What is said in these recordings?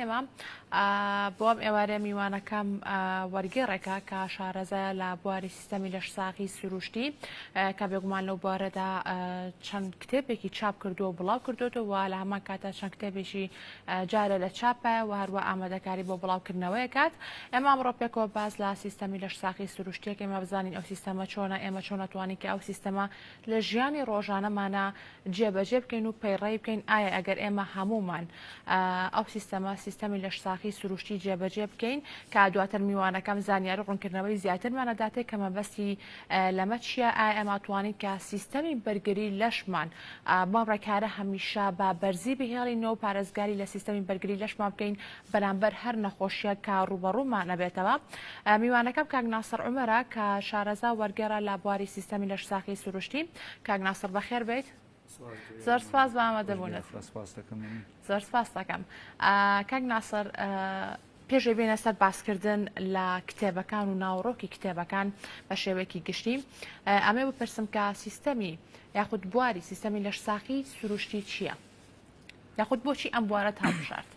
ئێمە بۆم ئێوارە میوانەکەم وەرگێڕێکە کە شارەزای لە بواری سیستەمی لەش ساقی سروشتی کە بێگومان لەو بارەدا چەند کتێبێکی چاپ کردو و بڵاو کردوێتەوە لە هەمان کاتە چەند کتێبێکی جارە لە چاپە و هەروە ئامادەکاری بۆ بڵاوکردنەوەی کات ئێمە ئەمڕۆ پێکەوە باز لە سیستەمی لەش ساقی سروشتیەک ئێمە بزانین ئەو سیستەمە چۆنە ئێمە چۆن ناتوانین کە ئەو سیستەمە لە ژیانی ڕۆژانەمانە جێبەجێ بکەین و پەیڕەوی بکەین ئایا ئەگەر ئێمە هەمومان ئەو سیستەمی لەش ساقی سروشتی جێبەجێ بکەین کە دواتر میوانەکەم زانیاری ڕوونکردنەوەی زیاترمانەداتێت کە مەبەستی لەمە چییە ئایا ئێمە توانین کە سیستەمی بەرگری لەشمان بەم ڕێکارە هەمیشە بە بەرزی بهێڵینەوە پارێزگاری لە سیستەمی بەرگری لەشمان بکەین بەرامبەر هەر نەخۆشیە کە ڕوبەڕوومان نەبێتەوە. میوانەکەم کاک ناسر عومەرە کە شارەزا وەرگێڕە لە بواری سیستەمی لەش ساقی سروشتی. کاک ناسر بەخێر بێت. زۆر سپاس بە ئامادەبوونت. زۆر سپاس دەکەم. کاک ناسر پێشەوەی بێنە سەر باسکردن لە کتێبەکان و ناوڕۆکی کتێبەکان بە شێوەیەکی گشتی ئەمێ بپرسم کە سیستەمی یاخود بواری سیستەمی لەش ساقی سروشتی چییە؟ یاخود بۆچی ئەم بوارە هەڵبژارد؟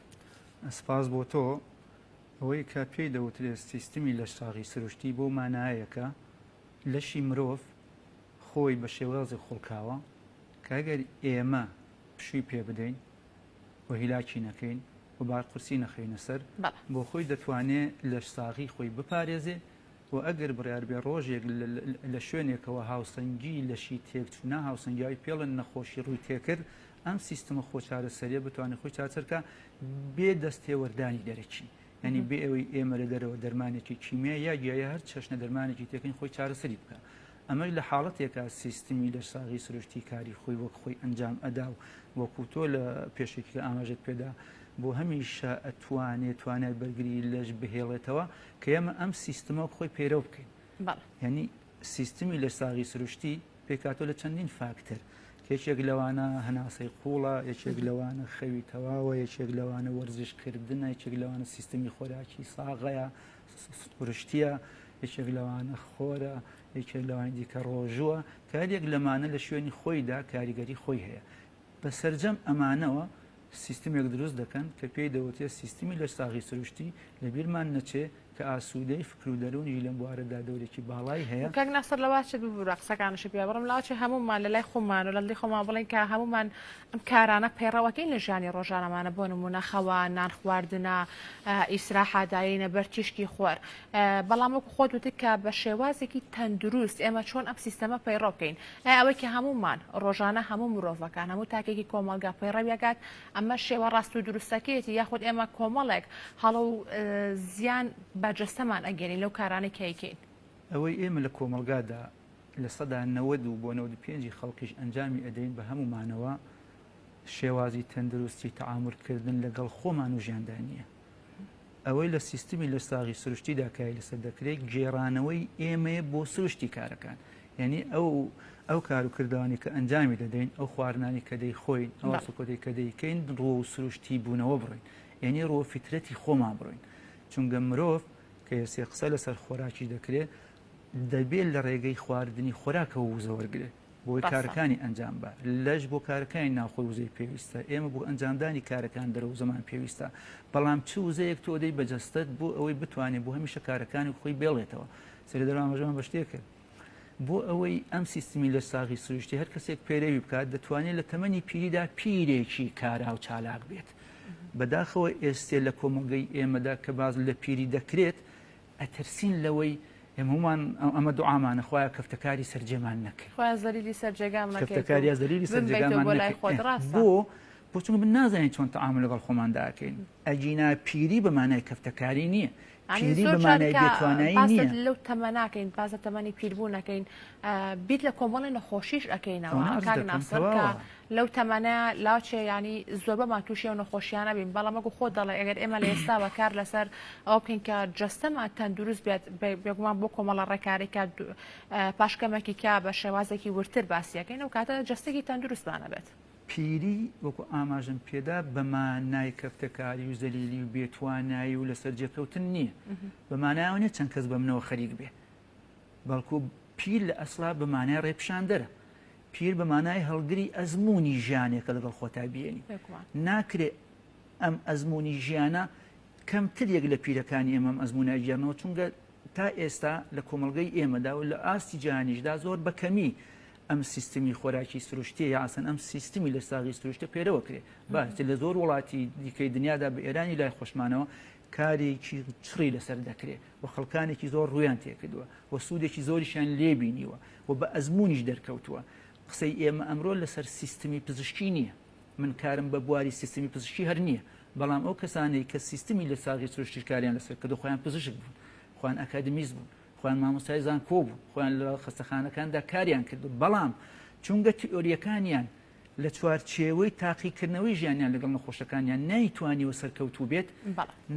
سپاس بۆ تۆ ئەوەی کە پێی دەوترێت سیستەمی لەش ساقی سروشتی بۆ مانایەکە لەشی مرۆڤ خۆی بە شێوازی خوڵکاوە کە ئەگەر ئێمە پشووی پێ بدەین و هیلاکی نەکەین و بارقورسی نەخەینە سەر بۆ خۆی دەتوانێت لەش ساقی خۆی بپارێزێ و ئەگەر بڕیار بێ ڕۆژێک لە شوێنێکەوە هاوسەنگی لەشی تێکچوونە هاوسەنگیاوی پێڵەن نەخۆشی ڕووی تێکرد ئەم سیستەمە خۆچارەسەریە بتوانێت خۆی چاچەرکە بێ دەستێوەردانی دەرەکی ینی بێ ئەوەی ئێمە لە دەرەوە دەرمانێکی کیمیا یا گیایە هەر چەشنە دەرمانێکی تێکین خۆی چارەسەری بکە. ئەمە لە حاڵەتێکە سیستمی لەش ساقی سروشتی کاری خۆی وەک خۆی ئەنجام ئەدا و وەکو تۆ لە پێشێکی کە ئاماژت پێدا بۆ هەمیشە توانای بەرگری لەش بهێڵێتەوە کە ئێمە ئەم سیستەمە خۆی پێرەو بکەین. ینی سیستمی لەش ساقی سروشتی پێکاتۆ لە چەندین فاکتەر یەکێک لەوانە هەناسەی قوڵە، یەکێک لەوانە خەوی تەواوە، یەکێک لەوانە وەرزشکردنە، یەکێک لەوانە سیستەمی خۆراکی ساغەیە سروشتیە، یەکێک لەوانە خۆرە، یەکێک لەوانی دیکە ڕۆژووە کە هەرێک لەمانە لە شوێنی خۆیدا کاریگەری خۆی هەیە. بەسەرجەم ئەمانەوە سیستمێک دروست دەکەن کە پێی دەوتێت سیستمی لەش ساقی سروشتی لەبیرمان نەچێ کە ئاسوودەی فکر و دەرونی لەم بوارەدا دەورێکی باڵای هەیە. کاک ناسر لەواچێت ببوورە قسەکانش پێ بڕم لاوچێ هەمومان لە لای خۆمان و لە لای خۆمان بڵێن کە هەمومان ئەم کارانە پەیڕەوەکەین لە ژیانی ڕۆژانەمانە بۆ نمونە خەوا، نان خواردنە، ئیسراحەدایینە، بەرچشکی خۆر. بەڵام وەکو خۆت وتت کە بە شێوازێکی تەندروست ئێمە چۆن ئەم سیستەمە پەیڕەو بکەین. ئەوەی کە هەمومان ڕۆژانە هەموو مرۆڤەکان هەموو تاکێکی کۆمەلگا پەیڕەویەکات ئەمە شێوە ڕاست و دروستەکەیەتی یاخود ئێمە کۆمەڵێک هەڵە و زیان بەجەستەمان ئەگەین لەو کارانە کەیکەین. ئەوەی ئێمە لە کۆمەلگادا لە سەدا 90 بۆ 95 خەڵکیش ئەنجامی ئەدەین بە هەمومانەوە شێوازی تەندروستی تەعاملکردن لەگەڵ خۆمان و ژیاندانیە. ئەوەی لە سیستمی لەش ساقی سروشتیدا کاری لەسەر دەکرێت گێڕانەوەی ئێمەیە بۆ سروشتی کارەکان. یعنی ئەو کاروکردوانی کە ئەنجامی دەدەین ئەو خواردنانی کە دەی خۆین ئەو سوکۆتی کە دەیکەین ڕۆ و سروشتی بوونەوە بڕۆین، یعنی ڕۆ فیترەتی خۆمان بڕۆین. چونکە مرۆڤ کە سێ قسە لەسەر خۆراکی دەکرێت دەبێت لە ڕێگەی خواردنی خۆراکەوە وزە وەرگێت بۆی کارەکانی ئەنجام بە لەش بۆ کارەکانی ناوخۆی وزەی پێویستە. ئێمە بۆ ئەنجامدانی کارەکان دەرەوە زەمان پێویستە، بەڵام چ وزەیەک تۆ دەی بەجەستت بۆ ئەوەی بتوانێت بۆ هەمیشە کارەکانی خۆی بێڵێتەوە. سەر دەرامەژەمان بە شتێکە بۆ ئەوەی ئەم سیستمی لەش ساقی سروشتی هەر کەسێک پێرەوی بکات دەتوانێت لە تەمەنی پیریدا پیرێکی کارا و چالاک بێت. بەداخەوە ئێستێ لە کۆمەلگەی ئێمەدا کە باز لە پیری دەکرێت ئەترسین لەوەی ئێمەمان ئەمە دوعامانە خۆیان کەفتەکاری سەرجێمان نەکەین، خۆیان زەلیلی سەرجێگامان نەکەین، کەفتەکاری زەلیلی سەرجێگامان نەکەین. بۆ چونکە من نازانین چۆن تەعامل لەگەڵ خۆمان داکەین. ئەجینا پیری بەمانای کەفتەکاری نییە، پیری بەمانای بێتوانایی نییە. لەو تەمە ناکەین، بازە تەمەنی پیربوو نەکەین، بیت لە کۆمەڵی نەخۆشیش ئەەکەینەوە. کاک ناسر کە لەو تەمەنە لاوچێ ینی زۆربەمان تووشی و نەخۆشیانە بین، بەڵام وەکو خۆ دەڵێ ئەگەر ئێمە لە ئێستاوە کار لەسەر ئەو بکەین کە جەستەمان تەندروست بێت بێگومان بۆ کۆمەڵە ڕێکارێکە پاشکەمێکی کا بە شێوازێکی ورتر باسیەکەین و کاتە جەستێکی تەندروستمانە بێت. پیری وەکو ئاماژم پێدا بەمانای کەفتەکاری و زەلیلی و بێتوانایی و لەسەر جێکەوتن نییە. بەمانایەوە نیە چەند کەس بەمنەوە خەریک بێ، بەڵکو پیر لە ئەسڵا بەمانای ڕێپشاندەرە. پیر بەمانای هەڵگری ئەزمموی ژیانێکە لەگەڵ خۆتا بێنی. ناکرێت ئەم ئەزمموی ژیانە کەمتر یەک لە پیرەکانی ئێمەم ئەزمموی ژیانەوە چونکە تا ئێستا لە کۆمەلگەی ئێمەدا و لە ئاستی جیهانیشدا زۆر بەکەمی ئەم سیستمی خۆراکی سروشتی یاسن ئەم سیستمی لە ساغی سروشتە پێرەوە کرێ باش لە زۆر وڵاتی دیکەی دنیادا بە ئێرانی لای خۆشمانەوە کارێکی چڕی لەسەر دەکرێت و خەڵکانێکی زۆر ڕویان تێکردووە و سوودێکی زۆریشیان لێبینیوە و بە ئەزممونیش دەرکەوتووە قسەی ئێمە ئەمڕۆ لەسەر سیستمی پزیشکی نییە من کارم بە بواری سیستمی پزیشکی هەر نییە بەڵام ئەو کەسانەی کە سیستمی لە ساغی سروشتی کاریان لەسەر کردو خۆیان پزیشک بوون خۆیان ئەکادمیست بوون خۆیان مامۆستای زانکۆ بوو خۆیان لە خەستەخانەکاندا کاریان کردو بەڵام چونگە تیۆریەکانیان لە چوارچێوەی تاقیکردنەوەی ژیانیان لەگەڵ نەخۆشەکانیان نایتوانیوە سەرکەوتوو بێت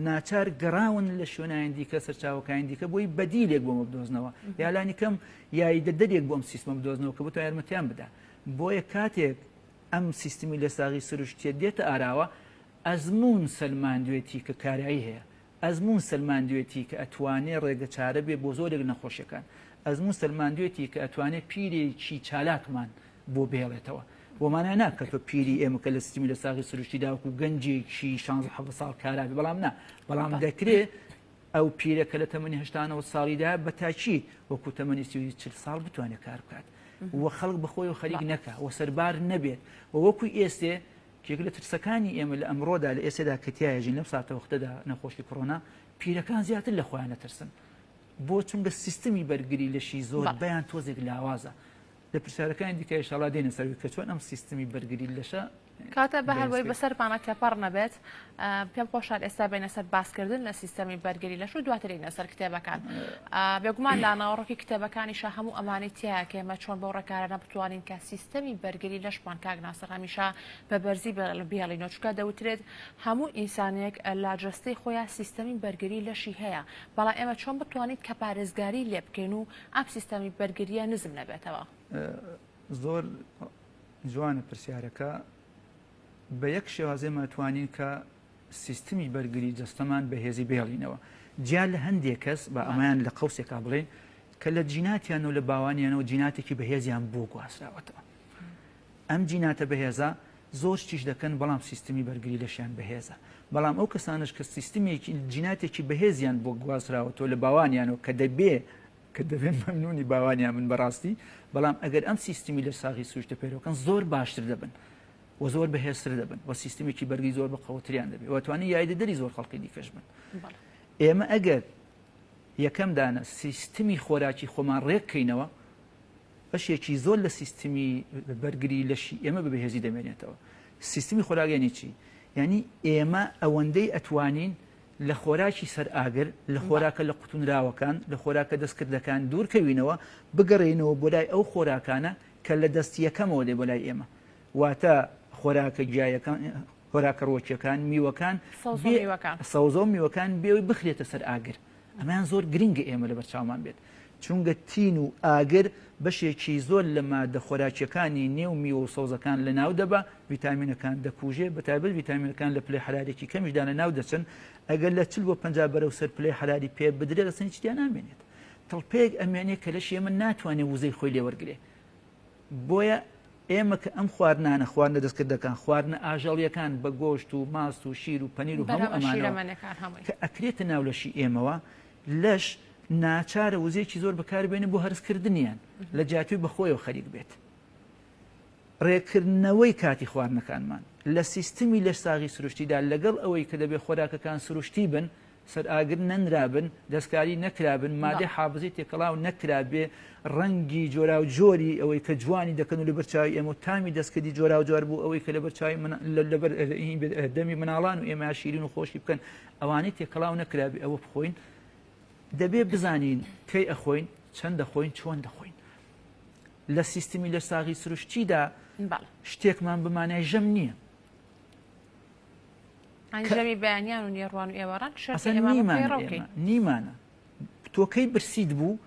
ناچار گەڕاون لە شوێنایان دیکە سەرچاوەکانی دیکە بۆی بەدیلێک بۆمە بدۆزنەوە یالانی کەم یای دەدەرێک بۆم سیستمە بدۆزنەوە کە بۆ یارمەتیان بدا بۆیە کاتێک ئەم سیستمی لە ساغی سروشتیە دێتە ئاراوە ئەزممون سەلماندوێتی کە کارایی هەیە ئەزممون سەلماندوێتی کە ئەتوانێت ڕێگە چارە بێ بۆ زۆرێک نەخۆشیەکان ئەزممون سەلماندوێتی کە ئەتوانێت پیرێکی چالاکمان بۆ بێڵێتەوە بۆمانە ناکە تۆ پیری ئێمە کە لە سیستمی لە ساغی سروشتی داوەکو گەنجێکی 16 ساڵ کارابی بەڵام نا بەڵام دەکرێت ئەو پیرەکە لە تەمەنی 80 ساڵیدا بە تاچی وەکو تەمەنی 40 ساڵ بتوانێت کار بکات وە خەڵک بەخۆی و خەریک نەکە وە سەربار نەبێت و وەکوی ئێستێ کێک لە ترسەکانی ئێمە لە ئەمڕۆدا لە ئێستێدا کەتیایەژین لەم ساتە وەختەدا نەخۆشی کۆڕۆنا پیرەکان زیاتر لە خۆیان نەترسن بۆ چونکە سیستمی بەرگری لەشی زۆر بەیان تۆزێک لاوازە لە پرسیارەکانی دیکە ئێشاڵا دێنە سەروی کە چۆن ئەم سیستمی بەرگری لەشە کاتە بە هەروەی بەسەرپانە تێپەڕ نەبێت پێم خۆشار ئێستا بینە سەر باسکردن لە سیستەمی بەرگری لەش و دواترینە سەر کتێبەکان بێگومان لا ناوەڕۆکی کتێبەکانیشە هەموو ئەمانی تایە کە ئێمە چۆن بەو ڕێکارانە بتوانین کە سیستەمی بەرگری لەشمان کاک ناسەر هەمیشە بە بەرزی بێڵینەوە چونکە دەوترێت هەموو ئینسانێک لا جەستەی خۆیان سیستەمی بەرگری لەشی هەیە بەڵام ئێمە چۆن بتوانیت کە پارێزگاری لێ بکەین و ئەم سیستەمی بەرگریە نزم نەبێتەوە زۆر جوانە پرسیارەکە بە یەک شێوازێمە توانین کە سیستمی بەرگری جەستەمان بەهێزی بێڵینەوە جیا لە هەندێک کەس بە ئەمایان لە قەوسێکا بڵێن کە لە جیناتیان و لە باوانیانەوە جیناتێکی بەهێزیان بۆ گواستراوەتەوە ئەم جیناتە بەهێزە زۆر شتیش دەکەن بەڵام سیستمی بەرگری لەشیان بەهێزە بەڵام ئەو کەسانش کە سیستمێکی جیناتێکی بەهێزیان بۆ گواستراوەتەوە لە باوانیانەوە کە دەبێت مەمنونی باوانیان من بەڕاستی بەڵام ئەگەر ئەم سیستمی لە ساغی سروشتە پێرەوەکەن زۆر باشتر دەبن و زۆر بەهێزتر دەبن و سیستمێکی بەرگی زۆر بە قەوتریان دەبێت واتوانانی یایدەدەری زۆر خەڵکی دیکەش بن ئێمە ئەگەر یەکەم دانە سیستمی خۆراکی خۆمان ڕێککەینەوە بەشێکی زۆر لە سیستمی بەرگری لەشی ئێمە بە بەهێزی دەمێنێتەوە سیستمی خۆراگەنی چی یعنی ئێمە ئەوەندەی ئەتوانین لە خۆراکی سەر ئاگر لە خۆراکە لە قوتونراوەکان لە خۆراکە دەستکردەکان دوورکەوینەوە بگەڕێنەوە بۆ لای ئەو خۆراکانە کە لە دەستی یەکەمەوە دێ بۆ لای ئێمە واتە خۆراکە گیایەکان خۆراکە ڕۆچەکان میوەکان سەوزە و میوەکان بێەوەی بخرێتە سەر ئاگر ئەمان زۆر گرنگە ئێمە لە بەرچاومان بێت چونکە تین و ئاگر بەشێکی زۆر لە مادە خۆراکیەکانی نێو میوە و سەوزەکان لە ناو دەبە ڤیتامینەکان دەکوژێ بەتایبەت ڤیتامینەکان لە پلەی حرارێکی کەمیشدا لە ناو دەچن ئەگەر لە 40 بۆ 50 بەرەو سەر پلەی حراری پێ بدرێت دەسەنی شتیان نامێنێت تەڵپەیەک ئەمێنێت کە لەشی ئێمە ناتوانێت وزەی خۆی لێوەرگێ بۆیە ئێمە کە ئەم خواردنانە خواردنە دەستکردەکان خواردنە ئاژەڵیەکان بە گۆشت و ماست و شیر و پەنیر و هەموو ئەمانە کە ئەکرێتە ناو لەشی ئێمەوە لەش ناچارە وزەیەکی زۆر بەکاربێنێ بۆ هەرسکردنیان لە جاتوی بەخۆیەوە خەریک بێت ڕێکردنەوەی کاتی خواردنەکانمان لە سیستمی لەش ساغی سروشتیدا لەگەڵ ئەوەی کە دەبێت خۆراکەکان سروشتی بن سەر ئاگر نەنرابن دەستکاری نەکرابن مادەی حافزی تێکەڵاو نەکرابێ ڕەنگی جۆرا و جۆری ئەوەی کە جوانی دەکەن و لە بەرچاوی ئێمە و تامی دەستکردی جۆرا و جوار بوو ئەوەی کە لە بەرچاوی دەمی مناڵان و ئێمە شیرین و خۆشی بکەن ئەوانەی تێکەڵاو نەکرابێ ئەوە بخۆین دەبێ بزانین کەی ئەخۆین چەند دەخۆین چۆن دەخۆین لە سیستمی لە ساغی سروشتیدا شتێکمان بمانای ژەم نییە ئەنجەمی بەیانیان و نێڕوان و ئێوەڕان نیمانە تۆ کەی برسید بوو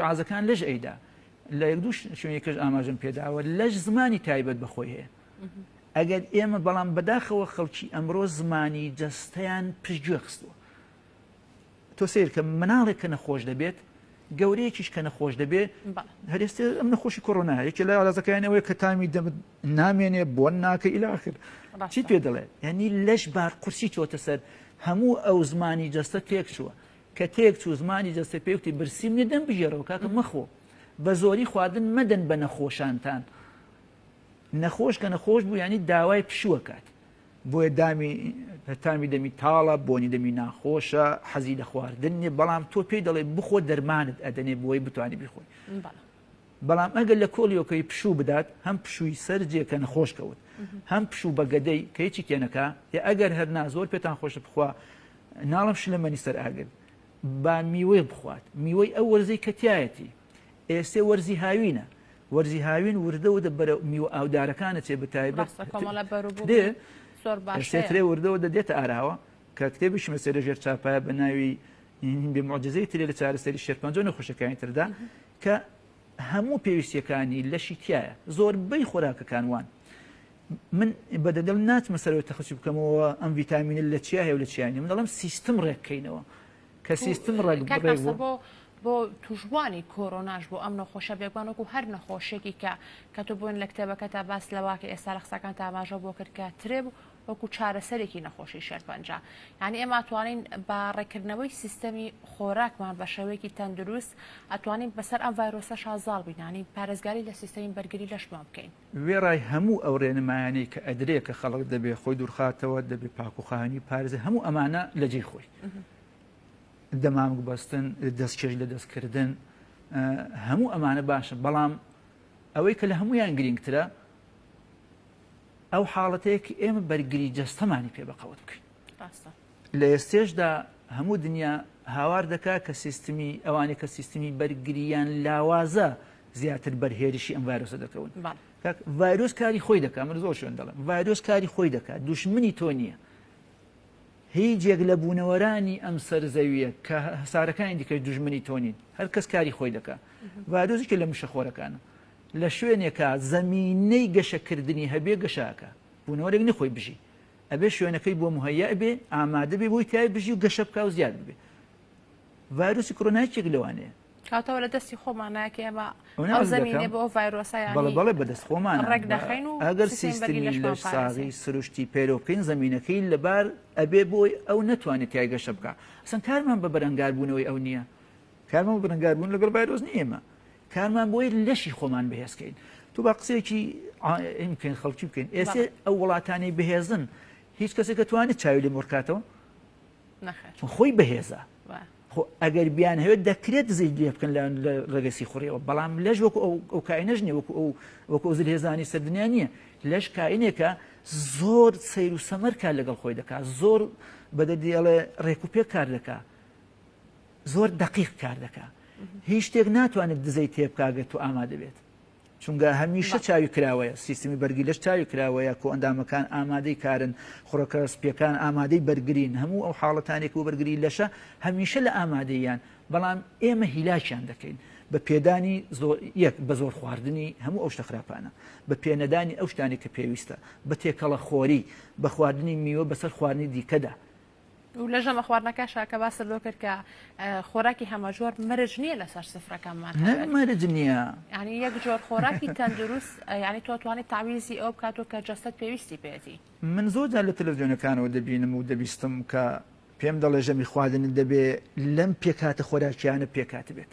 ئازەکان لەژ ئەیدا لە یەک دوو شوێنێکەش ئاماژەم پێداوە لەژ زمانی تایبەت بەخۆی هەیە ئەگەر ئێمە بەڵام بەداخەوە خەڵکی ئەمڕۆ زمانی جەستەیان پشتگوێ خستووە تۆ سیر کە مناڵێک کە نەخۆش دەبێت گەورەیەکیش کە نەخۆش دەبێ هەرێستا ئەم نەخۆشی کۆڕۆنا یەکێ لە ئالازەکانەوەی کە تامی نامێنێ بۆ ناکە ئیلاخر چی پێ دەڵێ ینی لەش بار قورسی چۆتە سەر هەموو ئەو زمانی جەستە تێک چووە کە تێک چوو زمانی جەستە پێوتی برسیم نێ دەم بژێرەوە کاکە مەخۆ بە زۆری خواردن مەدەن بە نەخۆشانتان نەخۆش کە نەخۆش بوو ینی داوای پشووە کات بۆیە تامی دەمی تاڵە بۆنی دەمی ناخۆشە حەزی لە خواردن نیە بەڵام تۆ پێی دەڵێ بخۆ دەرمانت ئەدەنێ بۆی بتوانانی بخۆی بەڵام ئەگەر لە کۆلیۆکەی پشوو بدات هەم پشووی سەرجێکە نەخۆش کەوت هەم پشوو بەگەدەی کە هیچی تێنەکە یا ئەگەر هەرنا زۆر پێتان خۆشە بخوا ناڵم شلەمەنی سەر ئاگر با میوەی بخوات میوەی ئەو وەرزەی کە تایەتی ئێسێ وەرزی هاوینە وەرزی هاوین وردە و بەرە میوە ئاودارەکانە چێ بتایبەت سێترێ وردەوە دەدێتە ئاراوە کە کتێبیش مەسەرە ژێر چاپایە بە ناوی بێ معجزەی ترێ لە چارەسەری شێرپەنجۆ نەخۆشەکانی تردا کە هەموو پێویستیەکانی لەشی تایە زۆربەی خۆراکەکان وان من بەدەدەڵ ناچمە سەرەوەی تەخەسوب بکەمەوە ئەم ڤیتامینە لە چیا هەیە و لە چیانی من دەڵم سیستم ڕێککەینەوە کە سیستم ڕێک بۆ توشبوانی کۆرۆناش بۆ ئەم نەخۆشە بێگوانوەکو هەر نەخۆشێکی کە تو بوون لە کتێبەکە تا باس لەواکە ئێستا لە قسەکان تا ئاماژە بۆ کرد کە ترێ وەکو چارەسەرێکی نەخۆشی شێرپەنجە یعنی ئێمە ئەتوانین بە ڕێکردنەوەی سیستەمی خۆراکمان بە شێوەیەکی تەندروست ئەتوانین بەسەر ئەم ڤایرۆسە شازاڵ بینانی پارێزگاری لە سیستەمی بەرگری لەشمان بکەین وێڕای هەموو ئەو ڕێنمایانەی کە ئەدرێ کە خەڵک دەبێ خۆی دوورخاتەوە دەبێ پاکوخانی پارێزە هەموو ئەمانە لە جێی خۆی دەمامک بەستن دەستکێش لە دەستکردن هەموو ئەمانە باشە بەڵام ئەوەی کە لە هەمویان گرنگترە ئەو حاڵەتەیەکی ئێمە بەرگری جەستەمانی پێ بەقەوت بکەین لە ئێستێشدا هەموو دنیا هاوار دەکا کە سیستمی ئەوانەی کە سیستمی بەرگریان لاوازە زیاتر بەرهێرشی ئەم ڤایرۆسە دەکەون ڤایرۆس کاری خۆی دەکات من زۆر شوێن دەڵێم ڤایرۆس کاری خۆی دەکات دوشمنی تۆ نییە هیچێک لە بوونەوەرانی ئەم سەرزەویە کە هەسارەکانی دیکە دوژمنی تۆنین هەر کەس کاری خۆی دەکات ڤایرۆسێکی لە مشەخۆرەکانە لە شوێنێکە زەمینەی گەشەکردنی هەبێ گەشاکە بوونەوەرێک نەخۆی بژی ئەبێ شوێنەکەی بۆ مهەیە بێ ئامادە بێ بۆی تای بژی و گەشە بکە و زیاد ببێ ڤایرۆسی کۆرۆنایەکێک لەوانەیە کاتەوە لە دەستی خۆمانایەکە ئێمە ئەو زەمینێ بۆ ڤایرۆسە بەڵێ بەدەست خۆمان ئەگەر سیستمی لەش ساغی سروشتی پێرۆ بکەین زەمینەکەی لەبار ئەبێ بۆی ئەو نەتوانێت تای گەشە بکە ئەسەن کارمان بە بەرەنگاربوونەوەی ئەو نییە کارمان بە بەرەنگاربوون لەگەڵ ڤایرۆس نیە ئێمە کارمان بۆی لەشی خۆمان بەهێزکەین تو بە قسێکی ئیمکەین خەڵکی بکەین ئێسێ ئەو وڵاتانی بەهێزن هیچ کەسێک توانێت چاوی لێ مڕکاتەوە خۆی بەهێزە ئەگەر بیان هەوێت دەکرێت زیید لێ بکەن لە ڕێگەسی خوڕیەوە بەڵام لەش وەکو ئەو کاینەش نیە وەکو ئەو زلهێزانی سەردنیا نییە لەش کاینێکە زۆر سەیر و سەمەر کار لەگەڵ خۆی دەکات زۆر بەدەدیڵێ ڕێکوپێک کار دەکات زۆر دقیق کار دەکات هیچ شتێک ناتوانێت دزەی تێبکاگێت و ئامادە بێت چونکە هەمیشە چاوی کراوەیە سیستمی بەرگری لەش چاوی کراوەیە کۆ ئەندامەکان ئامادەی کارن خوڕەکە سپیەکان ئامادەی بەرگرین هەموو ئەو حاڵەتانێک و بەرگری لەشە هەمیشە لە ئامادەیان بەڵام ئێمە هیلاکیان دەکەین بە پێدانی یەک بە زۆر خواردنی هەموو ئەو شتە خراپانە بە پێنەدانی ئەو شتانی کە پێویستە بە تێکەڵە خۆری بە خواردنی میوە بەسەر خواردنی دیکەدا و لە ژەمە خواردنەکە شاکە باسە لۆ کرد کە خۆراکی هەمەجۆر مەرج نییە لەسەر سفرەکەمان مەرج نییە ینی یەک جۆر خۆراکی تەندروست ینی تۆ توانێت تاویزی ئەو بکاتۆ کە جەستت پێویستی پێێتی من زۆرجار لە تەلەڤیزیۆنەکانەوە دەبینم و دەبیستم کە پێم دەڵێ ژەمی خواردن دەبێ لەم پێکاتە خۆراکیانە پێکات بێت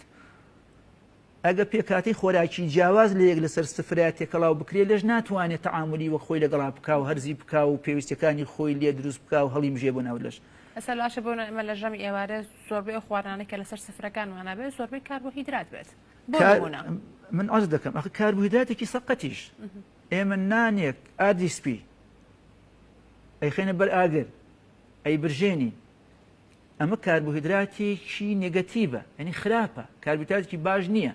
ئەگە پێکاتی خۆراکی جیاواز لە یەک لەسەر سفرەیە تێکەڵاو بکرێ لەش ناتوانێت تەعاملی وە خۆی لەگەڵا بکا و هەرزی بکا و پێویستەکانی خۆی لێ دروست بکا و هەڵی مژێ بۆ ناو لەش ئەسا لاشە بۆ ئەمە لە ژەمی ئێوارە زۆربەی ئەو خواردانە کە لەسەر سفرەکانمانە بێت زۆربەی کاربۆهیدرات بێت من ئەز دەکەم ئەخ کاربوهیدراتێکی سەقەتیش ئێمە نانێک ئادی سپی ئەیخێنە بەر ئاگر ئەی برژێنی ئەمە کاربوهیدراتێکی نێگەتیڤە ینی خراپە کاربوهیدراتێکی باش نییە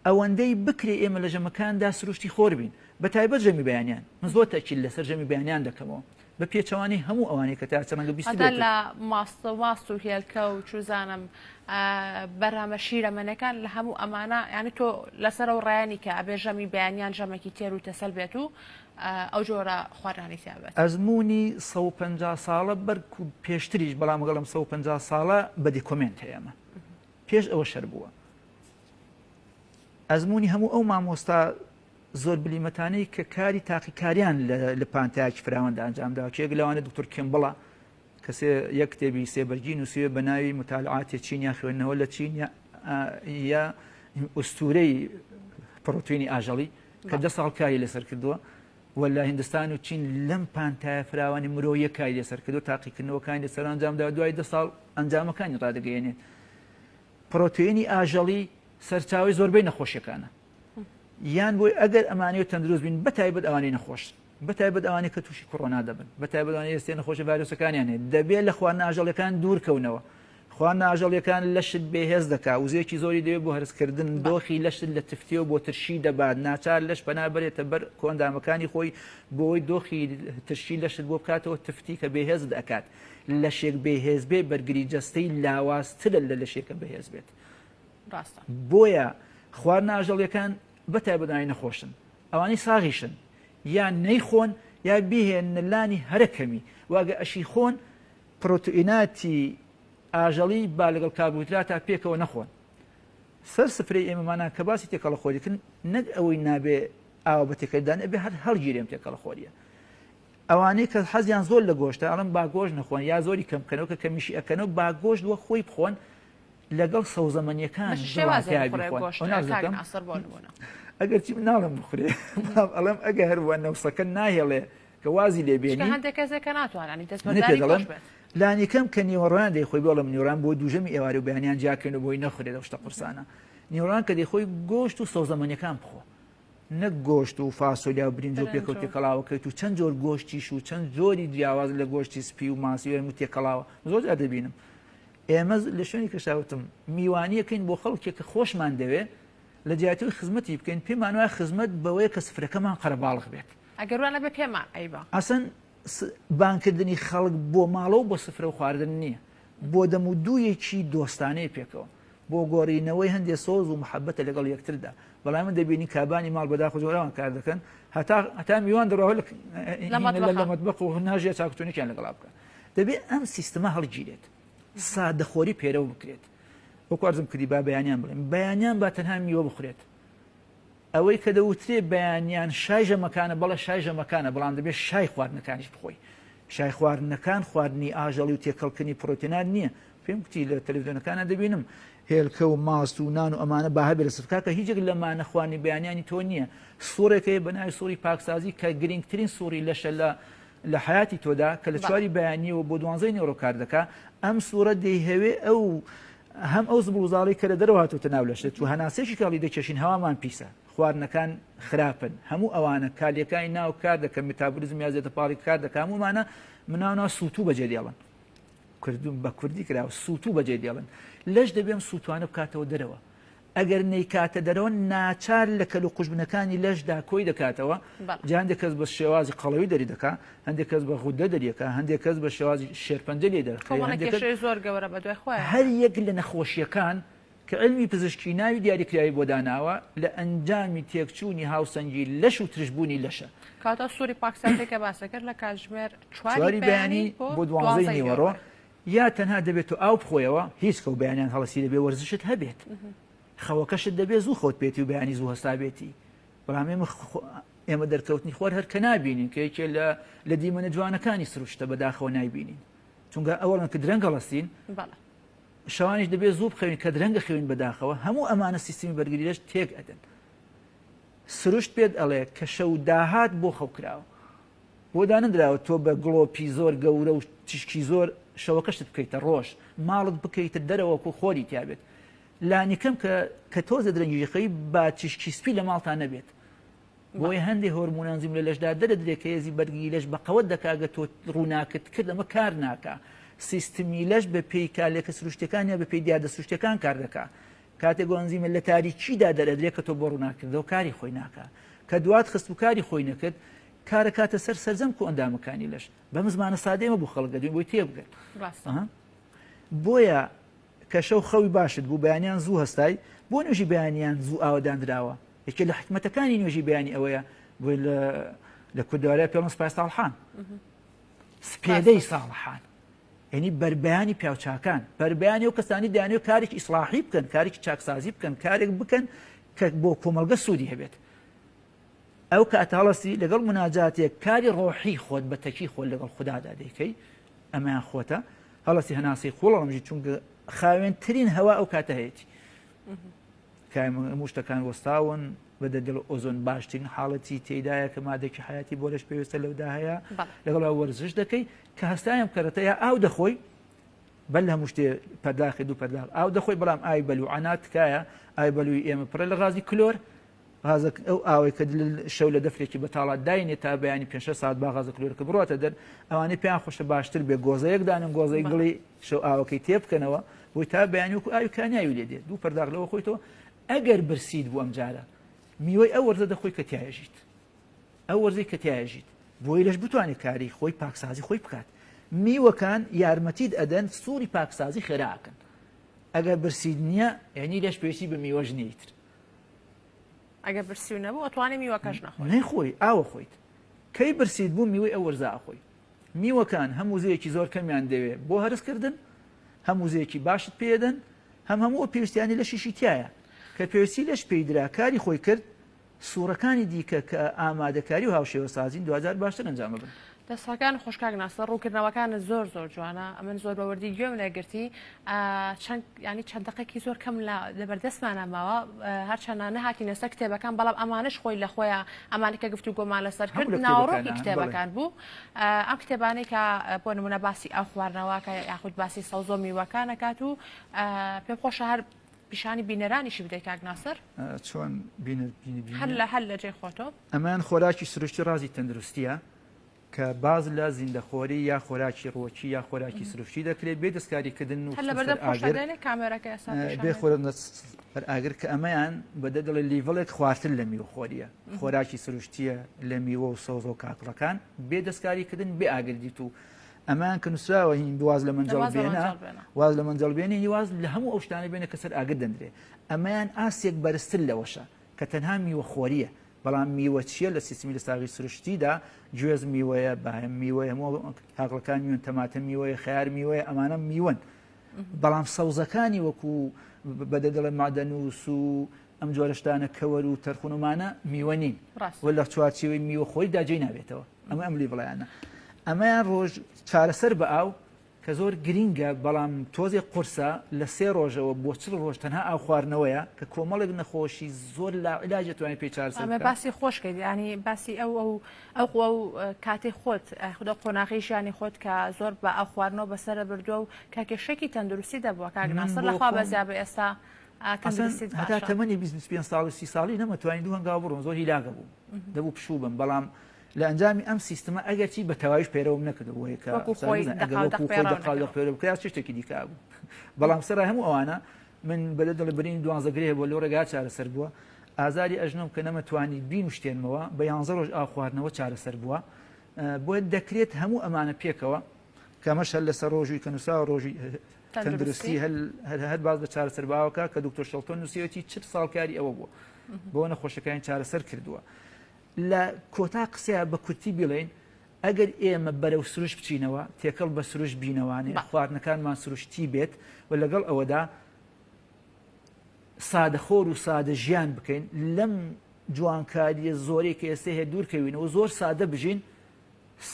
ئەوەندەی بکرێ ئێمە لە ژەمەکاندا سروشتی خۆر بین بە تایبەت ژەمی بەیانیان من زۆر تەکیل لەسەر ژەمی بەیانیان دەکەمەوە بە پێچەوانی هەموو ئەوانەی کە تا چەندە بیست لە ماست و هێلکە و چوزانم بەرامە شیرەمەنەکان لە هەموو ئەمانە یانی تۆ لەسەر ئەو ڕایانی کە ئەبێ ژەمی بەیانیان ژەمێکی تێر و تەسەل بێت و ئەو جۆرە خواردانی تیابێت ئەزمموی 150 ساڵە بەرک و پێشتریش بەڵام گەڵم 150 ساڵە بەدی کۆمنت هەیەمە پێش ئەوە شەر بووە ئەزمموی هەموو ئەو مامۆستا زۆر بلیمەتانەی کە کاری تاقیکاریان لە پانتایکی فراوەندا ئەنجامدا کێک لەوانە دکتۆر کێمبڵە کەسێ یەک کتێبی سێبەرگی نووسێ بە ناوی متالعاتی چینیا خوێندنەوە لە چین یا ئوستورەی پڕۆتوینی ئاژەڵی کە 10 ساڵ کاری لەسەر کردووە ولا هندستان و چین لەم پانتایە فراوانی مرۆیە کاری لەسەر کردو تاقیکردنەوەکانی لەسەر ئەنجامدا دوای 10 ساڵ ئەنجامەکانی ڕادەگەیەنێت پڕۆتوینی ئاژەڵی سەرچاوی زۆربەی نەخۆشیەکانە یان بۆی ئەگەر ئەمانەوە تەندروست بین بەتایبەت ئەوانەی نەخۆش بەتایبەت ئەوانەی کە تووشی کۆڕۆنا دەبن بەتایبەت ئەوانەی ئێستا نەخۆشە ڤایرۆسەکانیان هەیە دەبێت لە خواردنە ئاژەڵیەکان دوورکەونەوە خواردنە ئاژەڵیەکان لەشت بێهێز دەکات وزەیەکی زۆری دەوێت بۆ هەرسکردن دۆخی لەشت لە تفتیەوە بۆ ترشی دەبات ناچار لەش پەنابەرێتە بەر کۆندامەکانی خۆی بۆی دۆخی ترشی لەشت بۆ بکاتەوە تفتی کە بێهێز دەکات لەشێک بێهێز بێ بەرگری جەستەی لاوازترە لە لەشێکە بەهێز بێت بۆیە خواردنە ئاژەڵیەکان بەتایبەتانی نەخۆشن ئەوانەی ساغیشن یان نەیخۆن یا بهێنە لانی هەرەکەمی واگە ئەشی خۆن پرۆتئیناتی ئاژەڵی با لەگەڵ کاربوویدراتا پێکەوە نەخۆن سەر سفرەی ئێمەمانە کە باسی تێکەڵە خۆریکردن نەک ئەوەی نابێ ئاوە بە تێکەدان ئەبێ هەر هەڵگیرێم تێکەڵە خۆریە ئەوانەی کە حەزیان زۆر لە گۆشتە ئەڵم با گۆشت نەخۆن یا زۆری کەمکەنەوە کە کەمیشی ئەکەنەوە با گۆشت وە خۆی بخۆن لەگەڵ سەوزەمەنیەکان ئەگەر چی ناڵم بخورێ ئەڵم ئەگە هەروە نەوسەکە ناهێڵێ کە وازی لێبێنی لانیکەم کە نیوەڕۆیان دەیخۆی بۆڵم نیوەڕان بۆ دوژەمی ئێوارە و بەیانیان جاکەن و بۆی نەخورێت شتە قورسانە نیوەڕان کە دەیخۆی گۆشت و سەوزەمەنیەکان بخۆ نەک گۆشت و فاسۆلیا و برنج و پێکەوت تێکەڵاوەکەیت و چەند جۆر گۆشتیش و چەند جۆری جیاواز لە گۆشتی سپی و ماسی و تێکەڵاوە زۆر دەبینم ئێمە لە شوێنی کەشاوتم میوانیەکەین بۆ خەڵکێک کە خۆشمان دەوێت لە جیاتوی خزمەتی بکەین پێمان وایە خزمەت بەوەیە کە سفرەکەمان قەرەباڵغ بێت ئەگەروانە بە پێمان ئەیبا ئەسەن بانکردنی خەڵک بۆ ماڵە و بۆ سفرە و خواردن نییە بۆ دەم و دوویەکی دۆستانەی پێکەوە بۆ گۆڕینەوەی هەندێک سۆز و محەبەتە لەگەڵ یەکتردا بەڵام من دەبینی کابانی ماڵ بەداخ جۆراوان کار دەکەن هەتا میوان دەڕەوە لە مەتبەخ و ناژێ چاکتونێکیان لەگەڵا بکە دەبێت ئەم سیستەمە هەڵگیرێت سادەخۆری پێرەوە بکرێت وەکوارزم کردی با بەیانیان بڵێن بەیانیان با تەنها میوە بخورێت ئەوەی کە دەوترێ بەیانیان شای ژەمەکانە بەڵە شای ژەمەکانە بەڵام دەبێت شای خواردنەکانیش بخۆی شای خواردنەکان خواردنی ئاژەڵی و تێکەڵکردنی پرۆتینات نییە پێم گوتی لە تەلەڤیزیۆنەکانە دەبینم هێلکە و ماست و نان و ئەمانە با هەبێت لە سفرکە کە هیچێک لەمانە خواردنی بەیانیانی تۆ نییە سوورێکەیە بە ناوی سووری پاکسازی کە گرنگترین سووری لەشە لە حیاتی تۆدا کە لە چواری بەیانیەوە بۆ 12 نیۆڕۆ کار دەکات ئەم سوورە دەیهەوێ ئەو هەم ئەو زبڵوزاڵی کە لە دەرەوە هاتوتە ناو لەشت و هەناسێکی کاڵی دەکێشین هەوامان پیسە خواردنەکان خراپن هەموو ئەوانە کالیەکانی ناو کار دەکەن متابولیزم یا زێتە پاڵی کار دەکات هەمومانە مناونا سووتوو بەجێ دێڵن کردوم بە کوردی کراوە سووتوو بەجێ دێڵن لەش دەبێم سووتوانە بکاتەوە دەرەوە ئەگەر نەیکاتە دەرەوە ناچار لە کەل و قوشبنەکانی لەشدا کۆی دەکاتەوە جا هەندێک کەس بە شێوازی قەڵەوی دەری دەکات هەندێک کەس بە غودە دەریەکە هەندێک کەس بە شێوازی شێرپەنجە لێ دەرخێت زۆر گەورە بە دوای خۆی هەر یەک لە نەخۆشیەکان کە علمی پزیشکی ناوی دیاریکراوی بۆ داناوە لە ئەنجامی تێکچوونی هاوسەنگی لەش و ترشبوونی لەشە کاتە سووری پاکستانێکە باسەکرد لە کاتژمێر چواری بەیانی بۆ 12 نیوەڕۆ یا تەنها دەبێت و ئاو بخۆیەوە هیچ کە و بەیانیان هەڵەسی دەبێ وەرزشت هەبێت خەوەکەشت دەبێت زوو خۆت پێێتی و بەیانی زوو هەستابێتی بەڵام ئێمە دەرکەوتنی خوار هەر کە نابینین کە یەکێ لە دیمەنە جوانەکانی سروشتە بەداخەوە نایبینین چونکە ئەوەڵەن کە درەنگ هەڵەستین شەوانیش دەبێت زوو بخەوین کە درەنگە خەوین بەداخەوە هەموو ئەمانە سیستمی بەرگریش تێک ئەدەن سروشت پێت ئەڵێ کە شەو داهات بۆ خەوکراوە بۆ دانەدراوە تۆ بە گڵۆپی زۆر گەورە و تیشکی زۆر شەوەکەشت بکەیتە ڕۆژ ماڵت بکەیتە دەرەوەکو خۆری تیابێت لانیکەم کە تۆزە درەنگیژەکەی با تیشکی سپی لە ماڵتان نەبێت بۆی هەندێک هۆرمۆنانزیم لە لەشدا دەرەدرێت کە هێزی بەرگی لەش بە قەوەت دەکاگە تۆ ڕووناکت کرد ئەمە کار ناکە سیستمی لەش بە پێی کالێکە سروشتەکان یا بە پێی دیادە سروشتەکان کار دەکات کاتێک ئەنزیمە لە تاریکیدا دەرەدرێت کە تۆ بۆ ڕووناکردەوە کاری خۆی ناکە کە دوات خست و کاری خۆی نەکرد کارە کاتە سەر سەرجەم و ئەندامەکانی لەش بەم زمانە سادەمە بوو خەڵگە بۆی تێبگەن بۆیە کە شەو خەوی باشت بوو بەیانیان زوو هەستای بۆ نوێژی بەیانیان زوو ئاوەدانراوە یەکێ لە حکمەتەکانی نوێژی بەیانی ئەوەیە بۆی لە کوردوارای پێڵم سپای ساڵحان سپێدەی ساڵحان یعنی بربیانی پیاوچاکان بربیانی و کەسانی دەیانێت کارێکی ئیسلاحی بکەن کارێکی چاکسازی بکەن کارێک بکەن کە بۆ کۆمەلگە سوودی هەبێت ئەو کاتەڵەسی لەگەڵ مناجاتێک کاری ڕۆحی خۆت بە تەکی خۆت لەگەڵ خوددادا دەیکەی ئەمەیان خۆتە هەڵەسی هەناسی خۆڵەمژی چونکە خاوێنترین هەوا ئەو کاتە هەیەی هەموو شتەکان وەستاون بەدە دڵ ئۆزۆن باشترین حاڵەتی تێدایە کە مادێکی حیاتی بۆ لەش پێویستە لەودا هەیە لەگەڵ وەرزش دەکەی کە هەستایم کەرەتەیە ئاو دەخۆی بەل هەموو شتێ پەرداخی دوو پەرداخ ئاو دەخۆی بەڵام ئای بەلوعانات تکایە ئای بەلووی ئێمە پڕە لە غازی کلۆر غازە ئەو ئاوەی کە شەو لە دەفرێکی بەتاڵات داینێت تا بەیانی 5 ساعت با غازە کلۆرکە بڕاتە دەر ئەوانەی پێیان خۆشە باشتر بێ گۆزەیەک دانم گۆزەی گڵی شەو ئاوەکەی تێبکەنەوە بۆی تا بەیانی وەکو ئاوکانیاوی لێ دێت دوو پەرداخ لەوە خۆیتەوە ئەگەر برسید بوو ئەم جارە میوەی ئەو وەرزە دەخۆی کە تایەژیت ئەو وەرزەی کە تایەژیت بۆی لەش بتوانێت کاری خۆی پاکسازی خۆی بکات میوەکان یارمەتیت ئەدەن سووری پاکسازی خێراکەن ئەگەر برسید نییە یعنی لەش پێویستی بە میوەژ نیتر ئەگەر برسی نەبوو ئەتوانێت میوەکەش نەخۆی نەیخۆی ئاوە خۆیت کەی برسید بوو میوەی ئەو وەرزە ئەخۆی میوەکان هەموو زەیەکی زۆر کەمیان دەوێت بۆ هەرسکردن هەموو زەیەکی باشت پێدەن هەموو پێویستیانی لە شیشی تایە کە پێویستی لەش پێیدرا کاری خۆی کرد سوورەکانی دیکە کە ئامادەکاری و هاوشێوە سازین 2000 باشتر ئەنجام بن دەستەکان خوشکاک ناسە ڕووکردنەوەکانە زۆر جوانە ئەمن زۆر بەوردی گوێم لەگرتی ینی چەندەقێکی زۆر کەم لەبەردەستمانە ماوە هەرچەندە نەهاتی نەسەر کتێبەکان بەڵام ئەمانش خۆی لە خۆیان ئەمانێکە گفتو گۆمان لەسەر کرد ناوەڕۆکی کتێبەکان بوو ئەم کتێبانەی کە بۆ نمونە باسی ئەو خواردنەوەکە یاخود باسی سەوزۆ میوەکانەکات و پێم خۆشە هەر پیشانی بینەرانیشی بدەیت کاک ناسر چۆن هەل لە جێ خۆتۆ ئەمان خۆراکی سروشتی ڕازی تەندروستیە کە باز لە زیندەخۆری یا خۆراکی ڕۆکی یا خۆراکی سروشتی دەکرێت بێ دەستکاریکردن و بێ ئاگر کە ئەمەیان بەدە دڵی لیڤڵێک خواردن لە میوەخۆریە خۆراکی سروشتیە لە میوە و سەوز و کاکڵەکان بێ دەستکاریکردن بێ ئاگردیت و ئەمان کە نووسراوە هین واز لە منجڵ بێنە واز لە منجڵ بێنی واز لە هەموو ئەو شتانە بێنە کەسەر ئاگر دەندرێ ئەمەیان ئاسێک بەرزتر لەوەشە کە تەنها میوەخۆریە بەڵام میوە چیە لە سیستمی لە ساغی سروشتیدا گوێز میوەیە باهم میوەیە هەموو کاکڵەکان میوەن تەماتە میوەیە خیار میوەیە ئەمانە میوەن بەڵام سەوزەکانی وەکو بەدەدڵە مادەنووس و ئەم جۆرەشتانە کەوەر و تەرخونمانە میوە نین و لە چوارچێوەی میوەخۆی داجێ نابێتەوە ئەمە ئەم لیڤڵیانە ئەمەیان ڕۆژ چارەسەر بە ئاو کە زۆر گرینگە بەڵام تۆزێ قورسە لە 3 ڕۆژەوە بۆ 4 ڕۆژ تەنها ئاو خواردنەوەیە کە کۆمەڵێک نەخۆشی زۆر لە علاجەتوانێت پێ چارەسەر ئەمە باسی خۆشکرد ینی باسی ئەو کاتێ خۆت خوددا قۆناغیشیانی خۆت کە زۆر بە ئەو خواردنەوە بەسرە بردووە و کاکێشێکی تەندروستی دەبووە کاک ناسر لەخوا بەزیا بە ئێستا هەتا تەمەنی 25 ساڵی 30 ساڵی نەمەتوانین دوو هەنگاو بڕۆن زۆر هیلاگە بوو دەبوو پشوو بم بەڵام لە ئەنجامی ئەم سیستمە ئەگەرچی بە تەواویش پێرەوم نەکردەوەی کە شتێکی دیکا بوو بەڵام سەرا هەموو ئەوانە من بەدە دڵ برین دوانزەگرێ بۆ لەو ڕێگا چارەسەر بووە ئازاری ئەژنم کە نەمەتوانی بین شتێنمەوە بە 11 ڕۆژ ئاو خواردنەوە چارەسەر بووە بۆ دەکرێت هەموو ئەمانە پێکەوە کەمەش هەر لەسەر ڕۆژوی کە نووسا ڕۆژی تەندروستی هەر باز بە چارەسەر باوەکە کە دکتۆر شەڵتۆن نووسیەتی 40 ساڵکاری ئەوە بووە بۆ نەخۆشەکانی چارەسەر کردووە لە کۆتا قسەیە بە کورتی بڵێن ئەگەر ئێمە بەرەو سروش بچینەوە تێکەڵ بە سروش بینەوانێ خواردنەکانمان سروشتی بێت و لەگەڵ ئەوەدا سادەخۆر و سادە ژیان بکەین لەم جوانکاریە زۆرێک کە ئێستا هەیە دوورکەوینەوە زۆر سادە بژین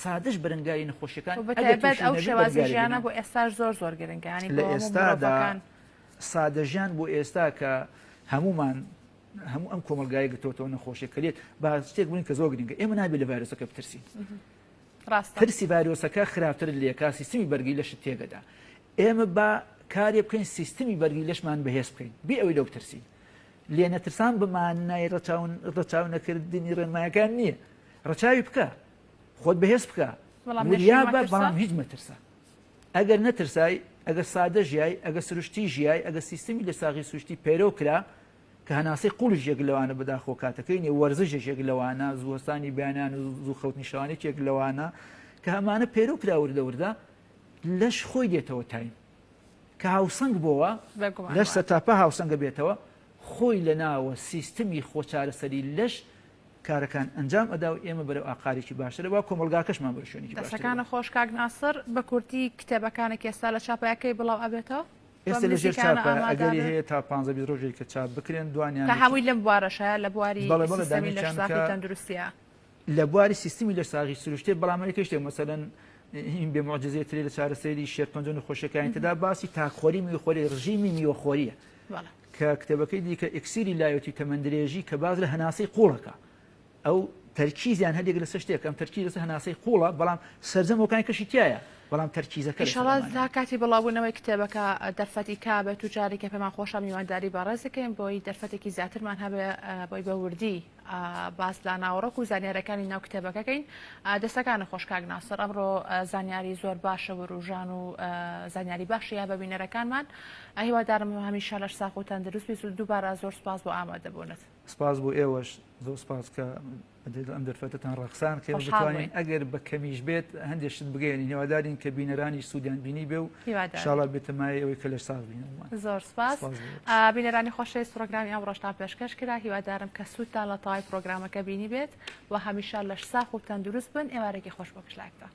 سادەش بەرەنگاری نەخۆشیەکان ئەو شێوازی ژیانە بۆ ئێستاش زۆر گرنگانی لە ئێستادا سادە ژیان بۆ ئێستا کە هەمومان هەموو ئەم کۆمەلگای گرتوتەوە نەخۆشیەکەلێت با شتێک بووین کە زۆر گرنگە ئێمە نابێت لە ڤایرۆسەکە بترسین ترسی ڤایرۆسەکە خراپتر لێکا سیستمی بەرگی لەش تێگەدا ئێمە با کارێ بکەین سیستمی بەرگی لەشمان بەهێز بکەین بێ ئەوەی لەو بترسین لێ نەترسان بمانای ڕەچاو نەکردنی ڕێنمایەکان نییە ڕەچاوی بکە خۆت بەهێز بکە وریا بە بەڵام هیچ مەترسە ئەگەر نەترسای ئەگەر سادە ژیای ئەگە سروشتی ژیای ئەگە سیستمی لە ساغی سروشتی پەیرۆ کرا کە هەناسەی قوڵش یەک لەوانە بەداخۆ کاتەکەی وەرزشێک یەک لەوانە زووەستانی بیانیان و زوو خەوتنیشانێک یەک لەوانە کە هەمانە پەیرۆ کراوردەوردە لەش خۆی دێتەوە تایم کە هاوسەنگ بۆەوە لەش سەتاپە هاوسەنگە بێتەوە خۆی لە ناوە سیستمی خۆچارەسەری لەش کارەکان ئەنجام ئەدا و ئێمە بەرەو ئاقارێکی باشترە وا کۆمەلگاکەشمان بەرە شوێنێکی باشتر. دەستەکانە خۆش کاک ناسر بە کورتی کتێبەکانێک ئێستا لە چاپەکەی بڵاو ئەبێتەوە ئێستا لەژێر چاپە ئەگەری هەیە تا 15 ڕۆژێک کە چاپ بکرێن دوانیان کە هەمووی لەم بوارەشە لە بواری سیستەمی لەشساغی تەندروستیە لە بواری سیستمی لەشساغی سروشتێ بەڵامەکە شتێک مەسەلەن این بێ معجزەیەک لە چارەسەری شێرپەنجە و خۆشەکانی تدا باسی تاکخۆری میوەخۆری ڕژیمی میوەخۆریە کە کتێبەکەی دیکە ئەکسیری لایەتی تەمەندرێژی کە باز لە هەناسەی قوڵەکە ئەو تەرکیزیان هەندێک لەسەر شتێک ئەم تەرکیز لەسەر هەناسەی قوڵە بەڵام سەرجەمەکانی کەشی تایە بەڵام تەرکیزەکە ئینشاڵڵا تا کاتی بڵاوبوونەوەی کتێبەکە دەرفەتی کابێت و جارێکە پێمان خۆشە میوانداری بەڕێز دەکەین بۆی دەرفەتێکی زیاترمان هەبێ بۆی بە وردی باس لە ناوەڕۆک و زانیارەکانی ناو کتێبەکەکەین دەستەکانە خۆش کاک ناسر ئەمڕۆ زانیاری زۆر باشە و ڕوژان و زانیاری باشی یا بە بینەرەکانمان هیوادارم هەمیشە لەش ساق و تەندروست بیت و دووبارە زۆر سپاس بۆ ئامادەبوونت. سپاس بۆ ئێوەش زۆر سپاس کە ئەم دەرفەتتان ڕەخسان کە بتوانین ئەگەر بە کەمیش بێت هەندێکشت بگەین هیوادارین کە بینەرانی سوودیان بینی بێ و ئینشاڵڵا بێتەمای ئەوەی کە لەش ساغ بینەوە. زۆر سپاس بینەرانی خۆشەویست پرۆگرامی ئەم ڕۆژتان پێشکەش کرا هیوادارم کە سوودتان لە تەواوی پرۆگرامەکە بینی بێت و هەمیشە لەش ساق و تەندروست بن ئێوارێکی خۆش بۆ پشلایەکتان.